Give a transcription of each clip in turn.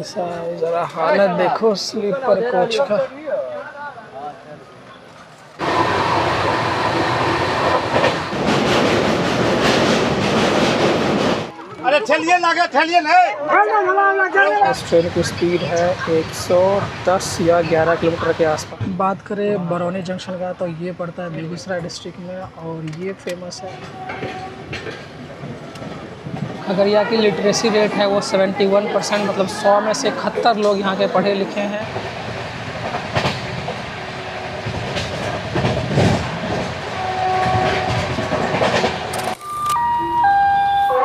भाई साहब जरा हालत देखो स्लीपर कोच का। अरे ठेलिए लगे ठेलिए नहीं। इस ट्रेन की स्पीड है 110 या 11 किलोमीटर के आसपास। बात करें बरौनी जंक्शन का तो ये पड़ता है बेगूसराय डिस्ट्रिक्ट में और ये फेमस है। खगड़िया की लिटरेसी रेट है वो 71%, मतलब 100 में से 71 लोग यहाँ के पढ़े लिखे हैं।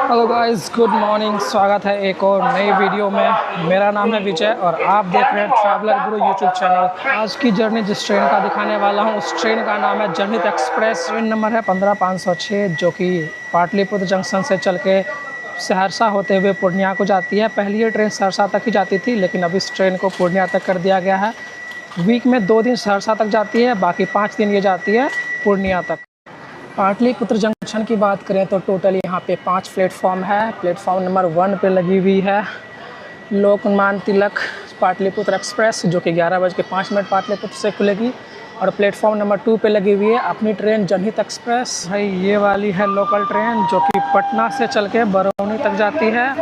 Hello guys, good morning. स्वागत है एक और नई वीडियो में। मेरा नाम है विजय और आप देख रहे हैं ट्रैवलर गुरु यूट्यूब चैनल। आज की जर्नी जिस ट्रेन का दिखाने वाला हूँ उस ट्रेन का नाम है जनहित एक्सप्रेस। ट्रेन नंबर है 15506 जो कि पाटलिपुत्र जंक्शन से चल के सहरसा होते हुए पूर्णिया को जाती है। पहले ये ट्रेन सहरसा तक ही जाती थी, लेकिन अब इस ट्रेन को पूर्णिया तक कर दिया गया है। वीक में 2 दिन सहरसा तक जाती है, बाकी 5 दिन ये जाती है पूर्णिया तक। पाटलिपुत्र जंक्शन की बात करें तो टोटल यहाँ पे 5 प्लेटफॉर्म है। प्लेटफॉर्म नंबर 1 पे लगी हुई है लोकमान्य तिलक पाटलिपुत्र एक्सप्रेस जो कि 11:05 पाटलिपुत्र से खुलेगी। और प्लेटफॉर्म नंबर 2 पे लगी हुई है अपनी ट्रेन जनहित एक्सप्रेस। भाई ये वाली है लोकल ट्रेन जो कि पटना से चल के बरौनी तक जाती है।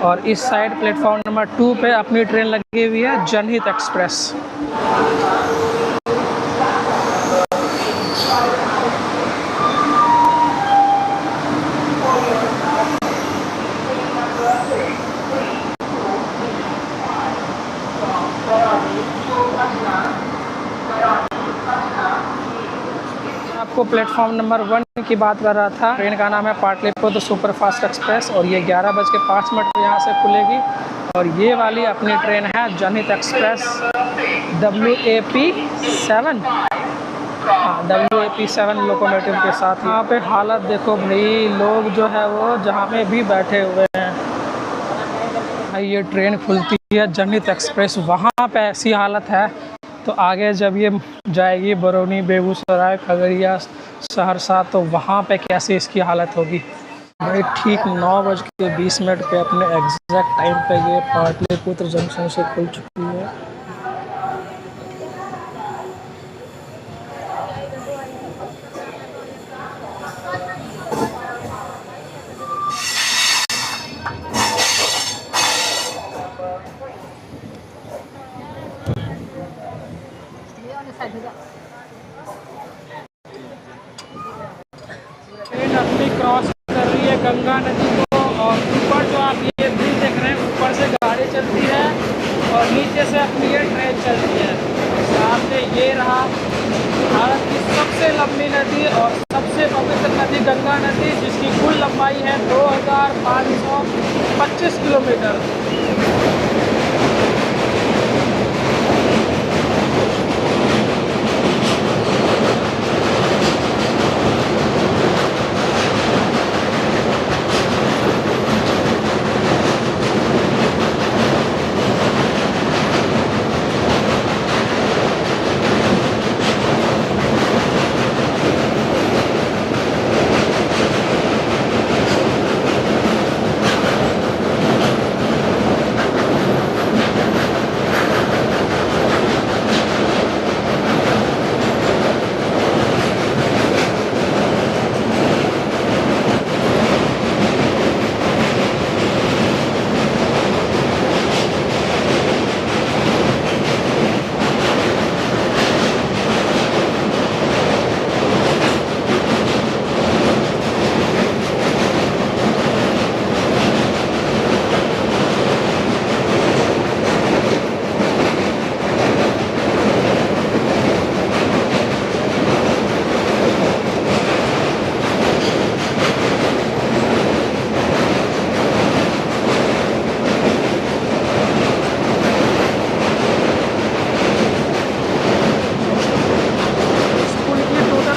और इस साइड प्लेटफॉर्म नंबर 2 पे अपनी ट्रेन लगी हुई है जनहित एक्सप्रेस। आपको प्लेटफॉर्म नंबर 1 की बात कर रहा था। ट्रेन का नाम है पाटलिपुत्र सुपरफास्ट एक्सप्रेस और ये 11:05 पर यहाँ से खुलेगी। और ये वाली अपनी ट्रेन है जनहित एक्सप्रेस WAP7। हाँ, WAP7 लोकोमोटिव के साथ। यहाँ पे हालत देखो भाई, लोग जो है वो जहाँ पे भी बैठे हुए हैं। भाई ये ट्रेन खुलती है जनहित एक्सप्रेस, वहाँ पे ऐसी हालत है तो आगे जब ये जाएगी बरौनी, बेगूसराय, खगड़िया, सहरसा तो वहाँ पे कैसे इसकी हालत होगी। भाई ठीक 9:20 पे अपने एग्जैक्ट टाइम पे ये पाटलिपुत्र जंक्शन से खुल चुकी है। ट्रेन अपनी क्रॉस कर रही है गंगा नदी को और ऊपर जो आप ये ब्रिज देख रहे हैं ऊपर से गाड़ी चलती है और नीचे से अपनी ये ट्रेन चलती है। सामने ये रहा भारत की सबसे लंबी नदी और सबसे पवित्र नदी गंगा नदी, जिसकी कुल लंबाई है 2525 किलोमीटर।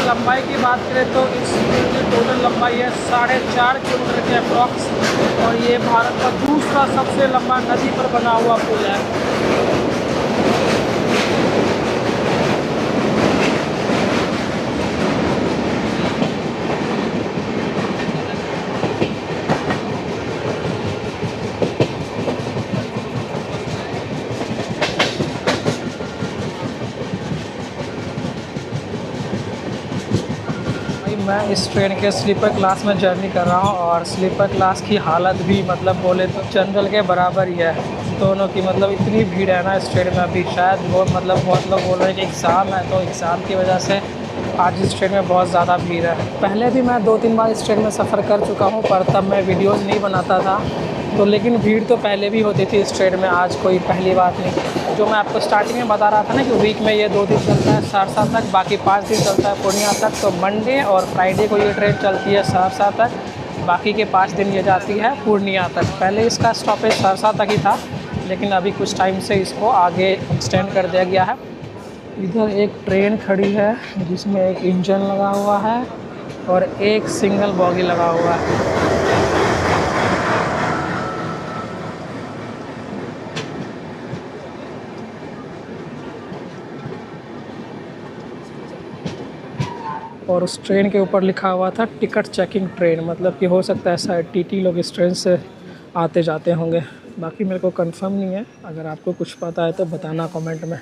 लंबाई की बात करें तो इस पुल की टोटल लंबाई है 4.5 किलोमीटर के अप्रॉक्स और ये भारत का दूसरा सबसे लंबा नदी पर बना हुआ पुल है। मैं इस ट्रेन के स्लीपर क्लास में जर्नी कर रहा हूँ और स्लीपर क्लास की हालत भी मतलब बोले तो जनरल के बराबर ही है दोनों की। मतलब इतनी भीड़ है ना इस ट्रेन में अभी, शायद वो मतलब बहुत लोग बोल रहे हैं कि एग्ज़ाम है तो एग्ज़ाम की वजह से आज इस ट्रेन में बहुत ज़्यादा भीड़ है। पहले भी मैं 2-3 बार इस ट्रेन में सफ़र कर चुका हूँ, पर तब मैं वीडियोज़ नहीं बनाता था तो, लेकिन भीड़ तो पहले भी होती थी इस ट्रेन में, आज कोई पहली बात नहीं। जो मैं आपको स्टार्टिंग में बता रहा था ना कि वीक में ये 2 दिन चलता है सहरसा तक, बाकी 5 दिन चलता है पूर्णिया तक। तो मंडे और फ्राइडे को ये ट्रेन चलती है सहरसा तक, बाकी के 5 दिन ये जाती है पूर्णिया तक। पहले इसका स्टॉपेज सहरसा तक ही था, लेकिन अभी कुछ टाइम से इसको आगे एक्सटेंड कर दिया गया है। इधर एक ट्रेन खड़ी है जिसमें एक इंजन लगा हुआ है और एक सिंगल बॉगी लगा हुआ है। और उस ट्रेन के ऊपर लिखा हुआ था टिकट चेकिंग ट्रेन, मतलब कि हो सकता है शायद टीटी लोग इस ट्रेन से आते जाते होंगे। बाकी मेरे को कंफर्म नहीं है, अगर आपको कुछ पता है तो बताना कमेंट में।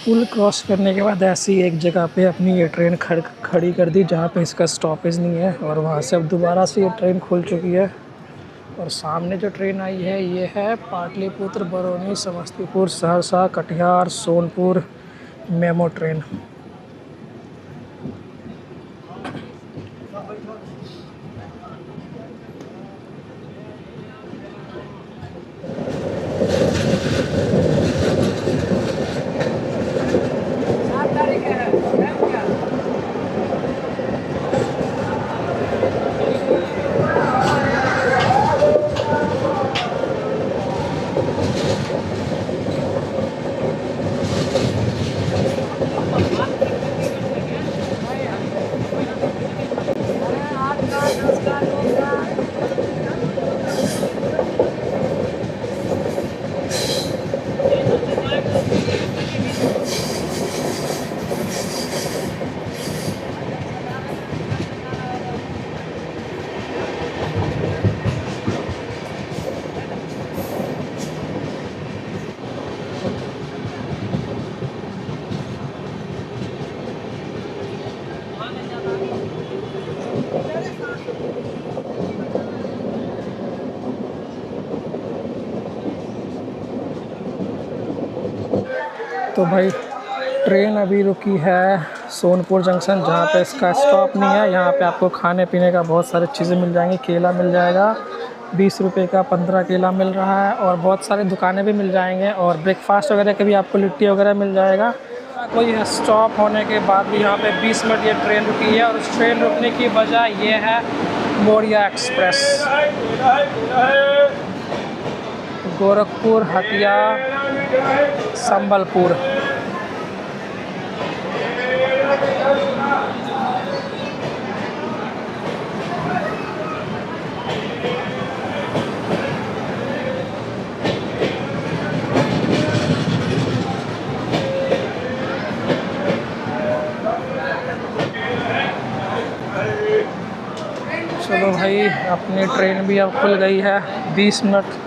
पुल क्रॉस करने के बाद ऐसी एक जगह पे अपनी ये ट्रेन खड़ी कर दी जहाँ पे इसका स्टॉपेज नहीं है, और वहाँ से अब दोबारा से ये ट्रेन खुल चुकी है। और सामने जो ट्रेन आई है ये है पाटलिपुत्र, बरौनी, समस्तीपुर, सहरसा, कटिहार, सोनपुर मेमो ट्रेन। तो भाई ट्रेन अभी रुकी है सोनपुर जंक्शन, जहाँ पे इसका स्टॉप नहीं है। यहाँ पे आपको खाने पीने का बहुत सारी चीज़ें मिल जाएंगी। केला मिल जाएगा 20 रुपये का, 15 केला मिल रहा है, और बहुत सारी दुकानें भी मिल जाएंगे, और ब्रेकफास्ट वगैरह के भी आपको लिट्टी वगैरह मिल जाएगा। कोई स्टॉप होने के बाद भी यहाँ पे 20 मिनट ये ट्रेन रुकी है, और उस ट्रेन रुकने की वजह ये है मौर्या एक्सप्रेस। गोरखपुर, हटिया, संबलपुर। चलो भाई, अपनी ट्रेन भी अब खुल गई है। 20 मिनट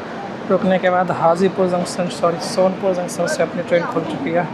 रुकने के बाद हाजीपुर जंक्शन, सोनपुर जंक्शन से अपनी ट्रेन खुल चुकी है।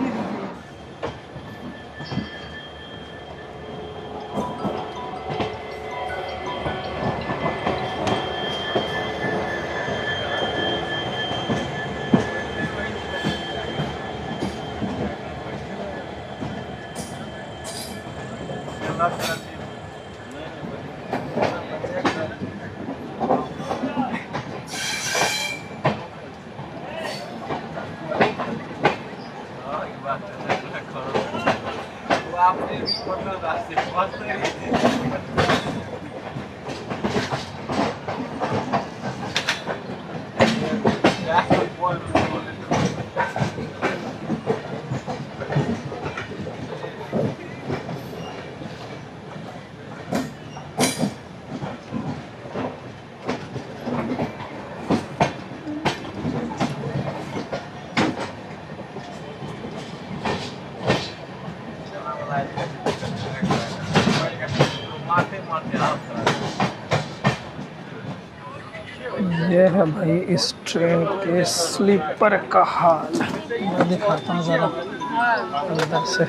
ये है भाई इस ट्रेन के स्लीपर का हाल। मैं दिखाता हूँ ज़रा अंदर से।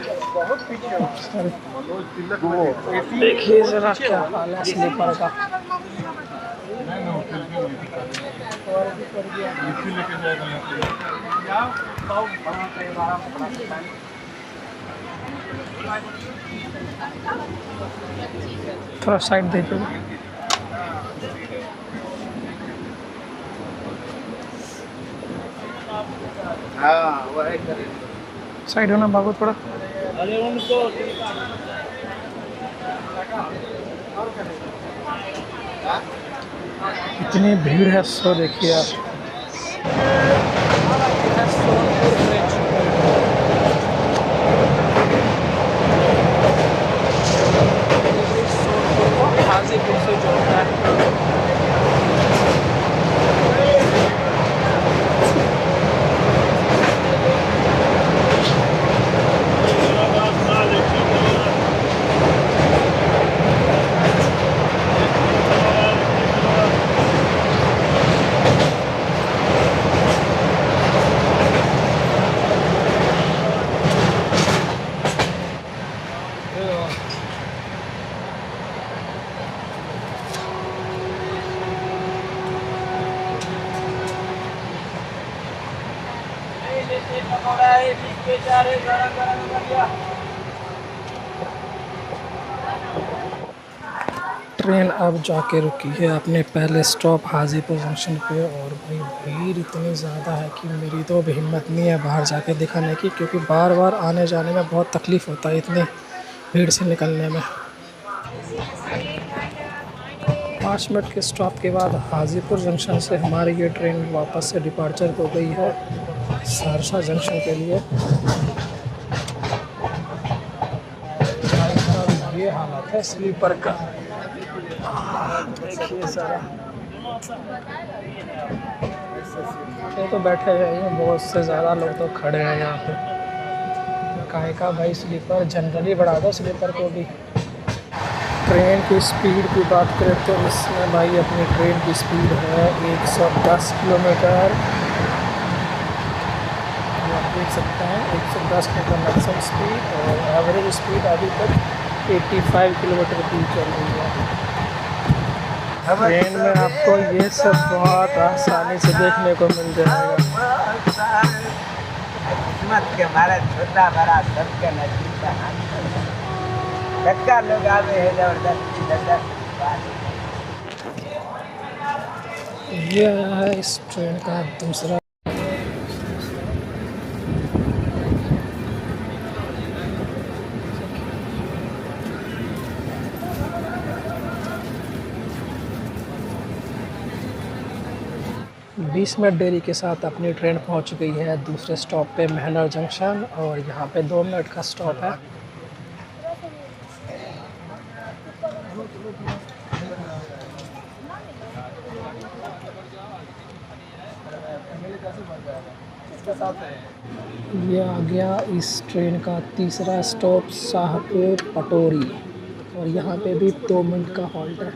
देखिए ज़रा क्या हाल है स्लीपर का। थोड़ा साइड दीजिए। साइड होना बाबू थोड़ा। इतनी भीड़ है सो देखिए आप। हाजीपुर से जोड़ता है। ट्रेन अब जाके रुकी है अपने पहले स्टॉप हाजीपुर जंक्शन पे। और भाई भीड़ इतनी ज़्यादा है कि मेरी तो अब हिम्मत नहीं है बाहर जाके दिखाने की, क्योंकि बार बार आने जाने में बहुत तकलीफ़ होता है इतनी भीड़ से निकलने में। 5 मिनट के स्टॉप के बाद हाजीपुर जंक्शन से हमारी ये ट्रेन वापस से डिपार्चर हो गई है सहरसा जंक्शन के लिए। ये हालत है स्लीपर का, देखिए सारा। ये तो बैठे हैं, बहुत से ज़्यादा लोग तो खड़े हैं यहाँ पे। काहे का भाई स्लीपर जनरली बढ़ा दो स्लीपर को भी। ट्रेन की स्पीड की बात करें तो इसमें भाई अपनी ट्रेन की स्पीड है 110 किलोमीटर। आप देख सकते हैं 110 किलोमीटर मैक्सिमम स्पीड, और एवरेज स्पीड अभी तक 85 किलोमीटर की चल रही है। ट्रेन में आपको ये सब बहुत आसानी से देखने को मिल जाएगा। किस्मत के मारे छोटा बड़ा सबके नसीब का हाथ धक्का लोग आवे है जबरदस्ती ये है इस ट्रेन का दूसरा। बीस मिनट देरी के साथ अपनी ट्रेन पहुंच गई है दूसरे स्टॉप पे महनर जंक्शन, और यहाँ पे 2 मिनट का स्टॉप है। ये आ गया इस ट्रेन का तीसरा स्टॉप शाहपुर पटोरी, और यहाँ पे भी 2 मिनट का हॉल्ट है।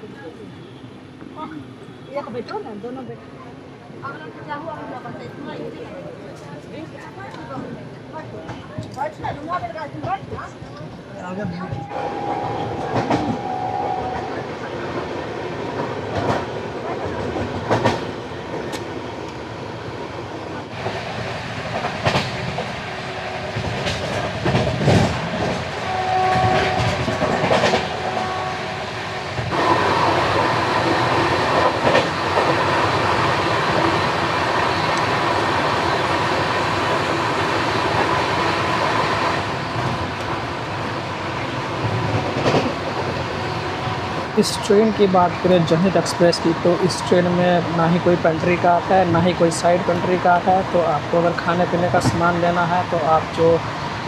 इस ट्रेन की बात करें जनहित एक्सप्रेस की, तो इस ट्रेन में ना ही कोई पेंट्री का आता है ना ही कोई साइड पेंट्री का आता है। तो आपको अगर खाने पीने का सामान लेना है तो आप जो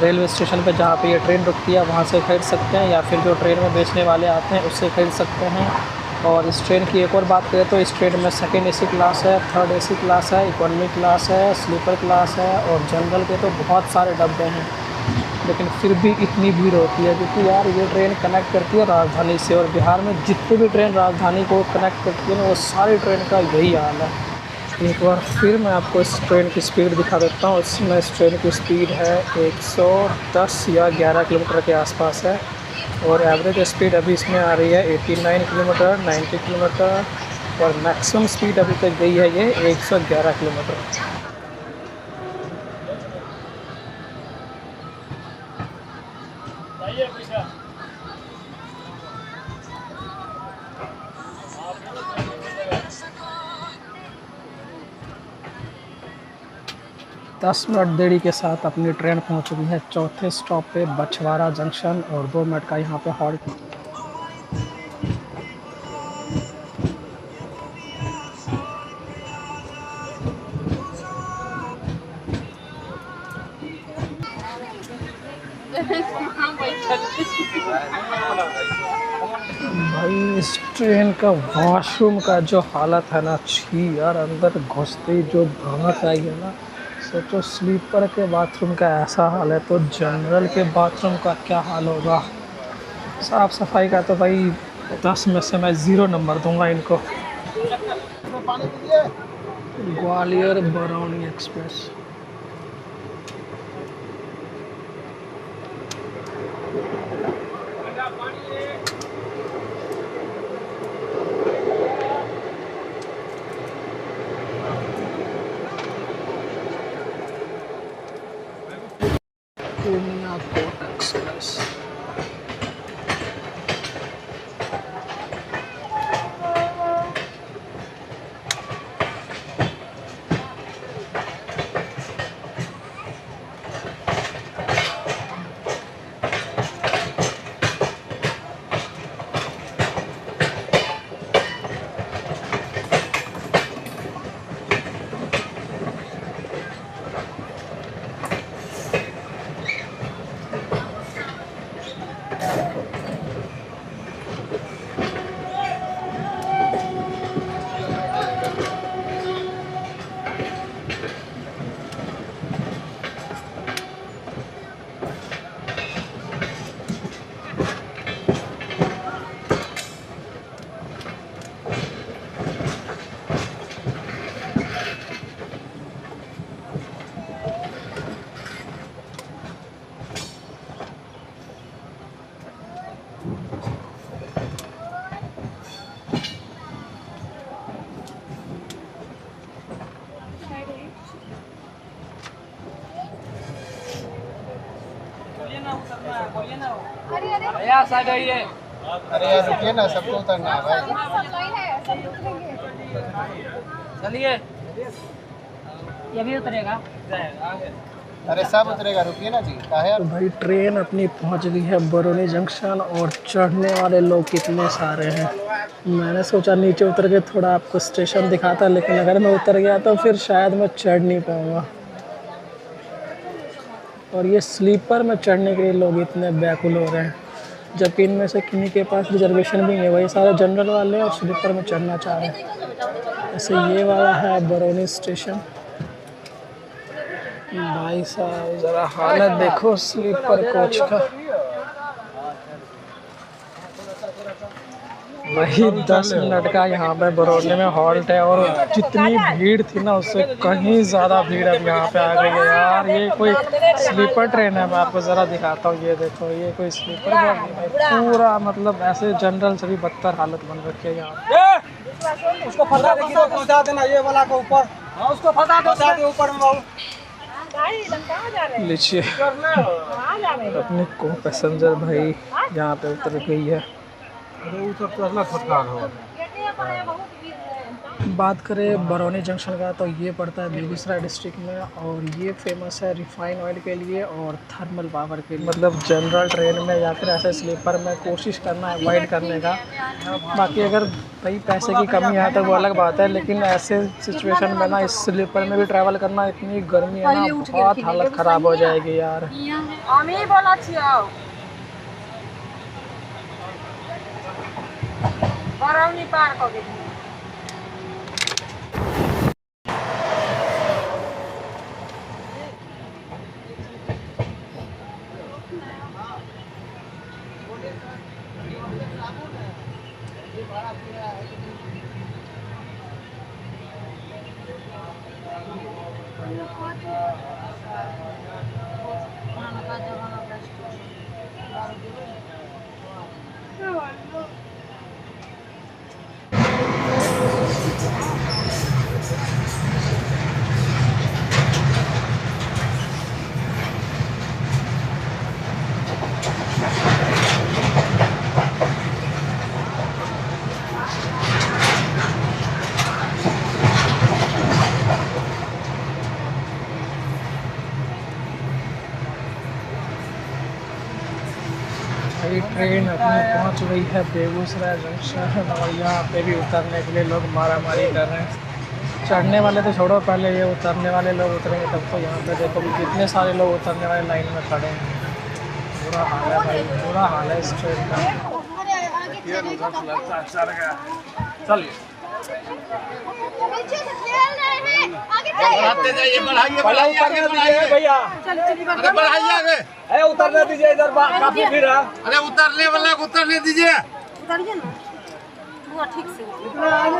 रेलवे स्टेशन पे जहाँ पे ये ट्रेन रुकती है वहाँ से खरीद सकते हैं, या फिर जो ट्रेन में बेचने वाले आते हैं उससे खरीद सकते हैं। और इस ट्रेन की एक और बात करें तो इस ट्रेन में सेकेंड AC क्लास है, थर्ड AC क्लास है, इकोनॉमी क्लास है, स्लीपर क्लास है, और जनरल के तो बहुत सारे डब्बे हैं। लेकिन फिर भी इतनी भीड़ होती है क्योंकि यार ये ट्रेन कनेक्ट करती है राजधानी से, और बिहार में जितनी भी ट्रेन राजधानी को कनेक्ट करती है ना वो सारी ट्रेन का यही हाल है। एक बार फिर मैं आपको इस ट्रेन की स्पीड दिखा देता हूँ। इसमें इस ट्रेन की स्पीड है 110 या 11 किलोमीटर के आसपास है, और एवरेज स्पीड अभी इसमें आ रही है 89 किलोमीटर, 90 किलोमीटर, और मैक्सिमम स्पीड अभी तक गई है ये 111 किलोमीटर। 10 मिनट देरी के साथ अपनी ट्रेन पहुंच चुकी है चौथे स्टॉप पे बछवाड़ा जंक्शन, और 2 मिनट का यहाँ पे हॉल्ट। भाई इस ट्रेन का वॉशरूम का जो हालत है ना, छी यार, अंदर घुसते ही जो भड़क आई है ना। सोचो स्लीपर के बाथरूम का ऐसा हाल है तो जनरल के बाथरूम का क्या हाल होगा। साफ़ सफाई का तो भाई 10 में से मैं 0 नंबर दूंगा इनको। Gwalior Barauni express. Purnia court express. भैया साइड आइए। अरे यार रुकिए ना, सबको उतरना है भाई। चलिए, ये भी उतरेगा। अरे सब उतरेगा, रुकिए ना जी। काहे यार? तो भाई ट्रेन अपनी पहुंच गई है बरौनी जंक्शन, और चढ़ने वाले लोग कितने सारे हैं। मैंने सोचा नीचे उतर के थोड़ा आपको स्टेशन दिखाता, लेकिन अगर मैं उतर गया तो फिर शायद मैं चढ़ नहीं पाऊँगा। और ये स्लीपर में चढ़ने के लिए लोग इतने व्याकुल हो रहे हैं, जबकि इनमें से किन्हीं के पास रिजर्वेशन भी नहीं है। वही सारे जनरल वाले और स्लीपर में चढ़ना चाह रहे हैं। ऐसे ये वाला है बरौनी स्टेशन। भाई साहब ज़रा हालत देखो स्लीपर कोच का। वही 10 मिनट का यहाँ पे बरौनी में हॉल्ट है, और जितनी भीड़ थी ना उससे कहीं ज़्यादा भीड़ अब यहाँ पे आ गई है यार। ये कोई स्लीपर ट्रेन है, मैं आपको ज़रा दिखाता हूँ। ये देखो, ये कोई स्लीपर ट्रेन है पूरा, मतलब ऐसे जनरल से भी बदतर हालत बन रखी है यहाँ। उसको फंसा देना, ये वाला को ऊपर। हाँ उसको फंसा दे ऊपर में बाबू। लीजिए अपनी को पैसेंजर भाई यहाँ पे उतर गई है। बात करें बरौनी जंक्शन का तो ये पड़ता है बेगूसराय डिस्ट्रिक्ट में, और ये फेमस है रिफाइन ऑयल के लिए और थर्मल पावर के लिए। मतलब जनरल ट्रेन में या फिर ऐसे स्लीपर में कोशिश करना है अवॉइड करने का। बाकी अगर भाई पैसे की कमी है तो वो अलग बात है, लेकिन ऐसे सिचुएशन में ना इस स्लीपर में भी ट्रैवल करना, इतनी गर्मी है ना, बहुत हालत ख़राब हो जाएगी यार। बरौनी पार कर दी। भाई ट्रेन अपनी पहुंच गई है बेगूसराय जंक्शन और यहाँ पे भी उतरने के लिए लोग मारामारी कर रहे हैं। चढ़ने वाले तो छोड़ो, पहले ये उतरने वाले लोग उतरेंगे तब तो। यहाँ पे देखो भी कितने सारे लोग उतरने वाले लाइन में खड़े हैं। बुरा हाल है भाई, बुरा हाल है इस ट्रेन का। चलिए बढ़ाते जाइए, बढ़ाइए, बढ़ाइए भैया, अरे बढ़ाइए आगे। अरे उतरने दीजिए, इधर काफी भीड़ है। अरे उतरने वाला को उतरने दीजिए। उतरिए ना हुआ ठीक से।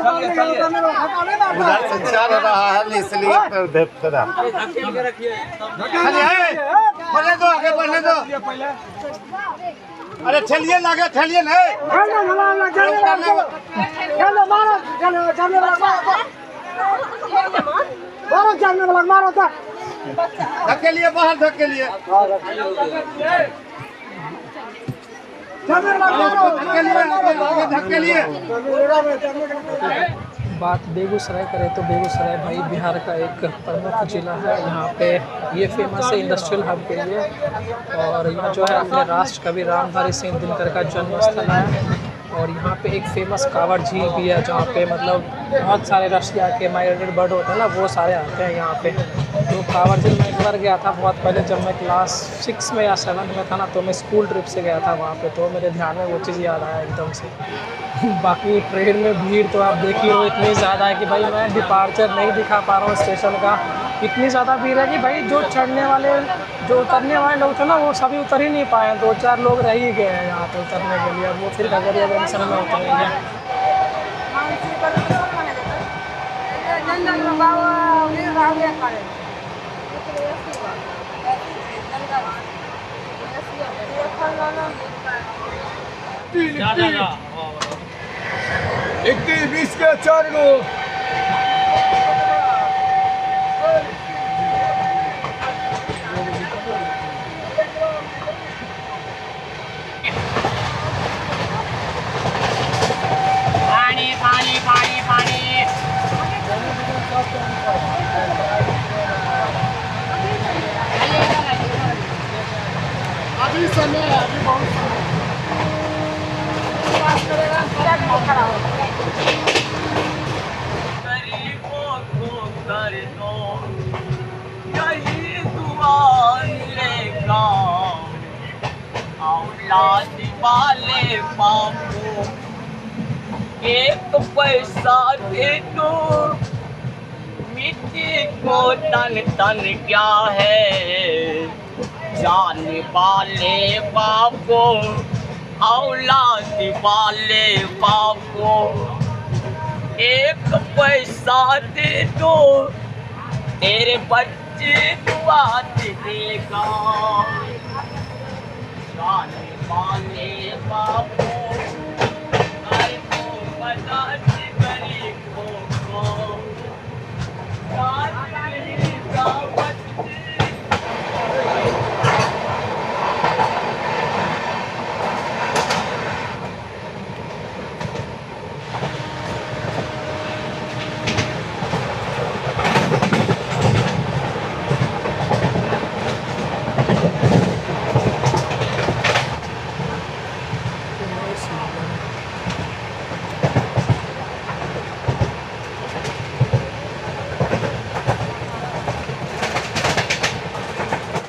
चलिए चलिए, उधर से चल रहा है इसलिए थोड़ा ढकेल के रखिए। बढ़ने दो, आगे बढ़ने दो। पहले अरे ठेलिए लागे, ठेलिए नहीं। धकेलिए बाहर, धकेलिए धकेलिए। बात बेगूसराय करें तो बेगूसराय भाई बिहार का एक प्रमुख जिला है। यहाँ पे ये फेमस है इंडस्ट्रियल हब के लिए। और यहाँ जो है अपने राष्ट्र कवि रामधारी सिंह दिनकर का जन्म स्थल है। और यहाँ पे एक फेमस कांवड़ झील भी है जहाँ पे मतलब बहुत सारे रशिया के माइग्रेटेड बर्ड होते हैं ना, वो सारे आते हैं यहाँ पे। तो कांवड़ झील में एक बार गया था बहुत पहले, जब मैं क्लास 6 में या 7 में था ना, तो मैं स्कूल ट्रिप से गया था वहाँ पे। तो मेरे ध्यान में वो चीज़ याद आया एकदम से। बाकी ट्रेन में भीड़ तो आप देखिए वो इतनी ज़्यादा है कि भाई मैं डिपार्चर नहीं दिखा पा रहा हूँ स्टेशन का। इतनी ज़्यादा भीड़ है कि भाई जो चढ़ने वाले, जो उतरने वाले लोग थे ना, वो सभी उतर ही नहीं पाए। 2-4 लोग रह ही गए हैं यहाँ पे उतरने के लिए। वो फिर खगड़िया जंक्शन में उतरेंगे। इक्कीस 20 के 4 गो। पानी पानी पानी पानी। अभी समय है, अभी बहुत समय गरीबों को कर दो यही दुआ मिलेगा। औलाद वाले बापू एक पैसा दे दो। मिट्टी को तन तन क्या है, जाने वाले बापू औलाद वाले बापू एक पैसा दे दो। तेरे बच्चे दुआ देगा। जाने वाले बापू घर को बता दे गरीबों को।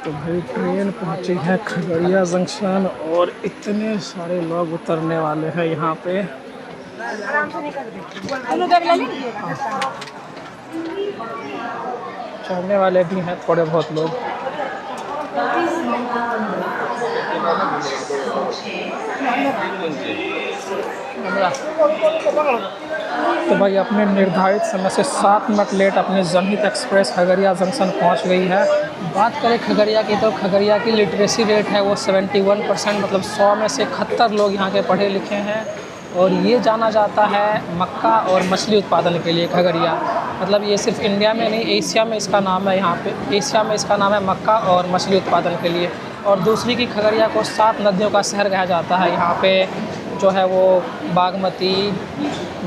तो भाई ट्रेन पहुंची है खगड़िया जंक्शन और इतने सारे लोग उतरने वाले हैं यहाँ पे। चढ़ने वाले भी हैं थोड़े बहुत लोग। तो भाई अपने निर्धारित समय से 7 मिनट लेट अपनी जनहित एक्सप्रेस खगड़िया जंक्शन पहुंच गई है। बात करें खगड़िया की तो खगड़िया की लिटरेसी रेट है वो 71%, मतलब 100 में से 71 लोग यहाँ के पढ़े लिखे हैं। और ये जाना जाता है मक्का और मछली उत्पादन के लिए खगड़िया। मतलब ये सिर्फ इंडिया में नहीं, एशिया में इसका नाम है। यहाँ पे एशिया में इसका नाम है मक्का और मछली उत्पादन के लिए। और दूसरी की खगड़िया को 7 नदियों का शहर कहा जाता है। यहाँ पे जो है वो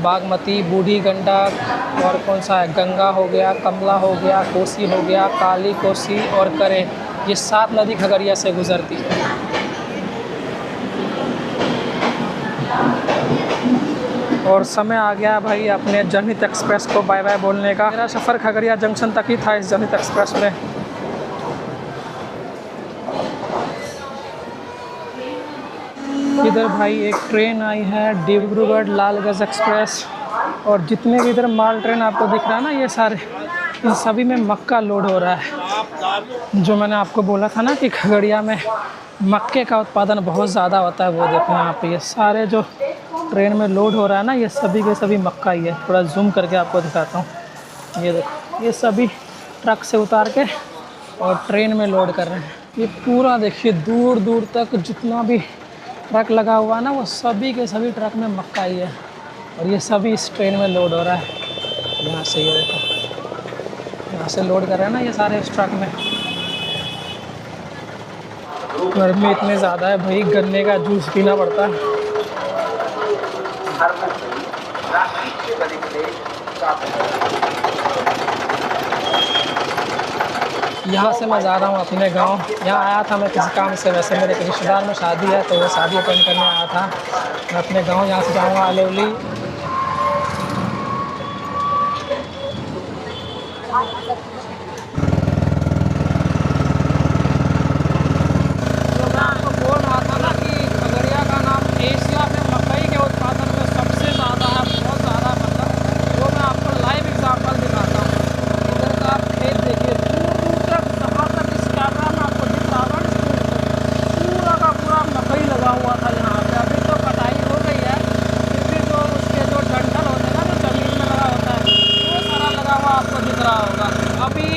बागमती, बूढ़ी गंडक और कौन सा है, गंगा हो गया, कमला हो गया, कोसी हो गया, काली कोसी और करे, ये 7 नदी खगड़िया से गुजरती है। और समय आ गया भाई अपने जनहित एक्सप्रेस को बाय बाय बोलने का। मेरा सफ़र खगड़िया जंक्शन तक ही था इस जनहित एक्सप्रेस में। इधर भाई एक ट्रेन आई है डिब्रूगढ़ लालगंज एक्सप्रेस, और जितने भी इधर माल ट्रेन आपको दिख रहा है ना, ये सारे, इन सभी में मक्का लोड हो रहा है। जो मैंने आपको बोला था ना कि खगड़िया में मक्के का उत्पादन बहुत ज़्यादा होता है, वो देखो यहाँ पे ये सारे जो ट्रेन में लोड हो रहा है ना, ये सभी के सभी मक्का ही है। थोड़ा जूम करके आपको दिखाता हूँ। ये देखो, ये सभी ट्रक से उतार के और ट्रेन में लोड कर रहे हैं। ये पूरा देखिए दूर दूर तक जितना भी ट्रक लगा हुआ है ना, वो सभी के सभी ट्रक में मक्का ही है, और ये सभी इस ट्रेन में लोड हो रहा है। यहाँ से ये देखो, यहाँ से लोड कर रहे हैं ना ये सारे इस ट्रक में। गर्मी इतनी ज़्यादा है भाई, गन्ने का जूस पीना पड़ता है। यहाँ से मैं जा रहा हूँ अपने गांव। यहाँ आया था मैं किसी काम से, वैसे मेरे एक रिश्तेदार में शादी है तो वो शादी अटेंड करने आया था। मैं अपने गांव यहाँ से जाऊँगा अलौली। तो मैं आपको बोल रहा था ना कि खगड़िया का नाम एशिया में मकई के उत्पादन में सबसे ज़्यादा है, बहुत ज़्यादा, मतलब वो मैं आपको लाइव एग्जाम्पल दिखाता हूँ। इधर का आप खेत देखिए, दूर दूर तक जहाँ तक इस कैमरा में आपको दिख रहा होगा, पूरा का पूरा मकई लगा हुआ था यहाँ पे। अभी तो कटाई हो गई है, फिर भी जो उसके जो डंठल होते हैं ना, जो जमीन में लगा होता है, वो सारा लगा हुआ आपको दिख रहा होगा। अभी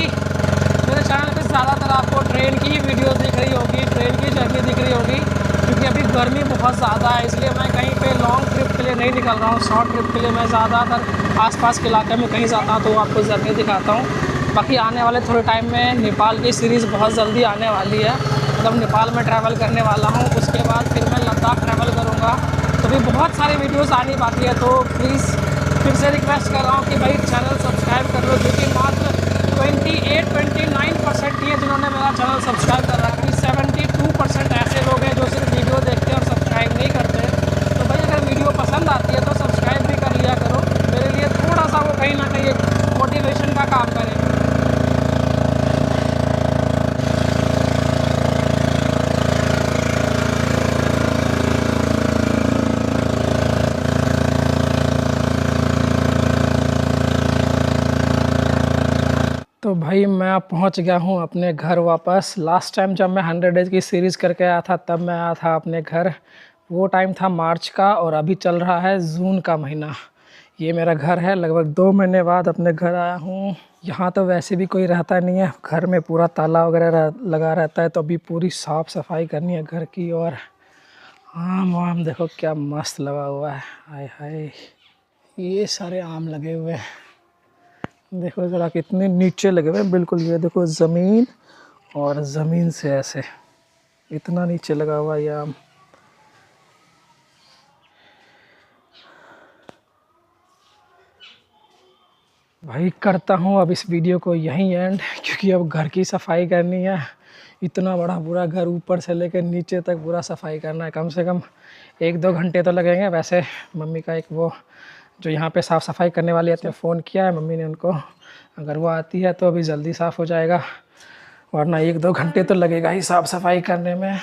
मेरे चैनल पे ज़्यादातर आपको ट्रेन की ही वीडियो दिख रही होगी, ट्रेन की जर्नी दिख रही होगी, क्योंकि अभी गर्मी बहुत ज़्यादा है, इसलिए मैं कहीं पे लॉन्ग ट्रिप के लिए नहीं निकल रहा हूँ। शॉर्ट ट्रिप के लिए मैं ज़्यादातर आसपास के इलाके में कहीं जाता हूँ तो आपको जर्नी दिखाता हूँ। बाकी आने वाले थोड़े टाइम में नेपाल की सीरीज़ बहुत जल्दी आने वाली है, मतलब नेपाल में ट्रैवल करने वाला हूँ। उसके बाद फिर मैं लद्दाख ट्रैवल करूँगा, तो भी बहुत सारी वीडियोज़ आनी बाकी है। तो प्लीज़ फिर से रिक्वेस्ट कर रहा हूँ कि भाई चैनल सब्सक्राइब कर लो, क्योंकि मात्र 29% ही है जिन्होंने मेरा चैनल सब्सक्राइब कर रखा है। 72% ऐसे लोग हैं जो सिर्फ वीडियो देखते हैं और सब्सक्राइब नहीं करते। तो भाई अगर वीडियो पसंद आती है तो सब्सक्राइब भी कर लिया करो, मेरे लिए थोड़ा सा वो कहीं ना कहीं एक मोटिवेशन का काम करे। तो भाई मैं पहुंच गया हूं अपने घर वापस। लास्ट टाइम जब मैं 100 डेज़ की सीरीज़ करके आया था तब मैं आया था अपने घर, वो टाइम था मार्च का, और अभी चल रहा है जून का महीना। ये मेरा घर है, लगभग 2 महीने बाद अपने घर आया हूँ। यहाँ तो वैसे भी कोई रहता नहीं है, घर में पूरा ताला वगैरह लगा रहता है, तो अभी पूरी साफ़ सफाई करनी है घर की। और आम वाम देखो क्या मस्त लगा हुआ है, हाय हाय, ये सारे आम लगे हुए हैं, देखो ज़रा कितने नीचे लगे हुए हैं बिल्कुल। ये देखो ज़मीन, और ज़मीन से ऐसे इतना नीचे लगा हुआ ये आम। भाई करता हूँ अब इस वीडियो को यहीं एंड, क्योंकि अब घर की सफाई करनी है। इतना बड़ा पूरा घर ऊपर से लेकर नीचे तक पूरा सफाई करना है, कम से कम 1-2 घंटे तो लगेंगे। वैसे मम्मी का एक वो जो यहाँ पे साफ़ सफाई करने वाली है, तो फ़ोन किया है मम्मी ने उनको, अगर वो आती है तो अभी जल्दी साफ़ हो जाएगा, वरना 1-2 घंटे तो लगेगा ही साफ़ सफाई करने में।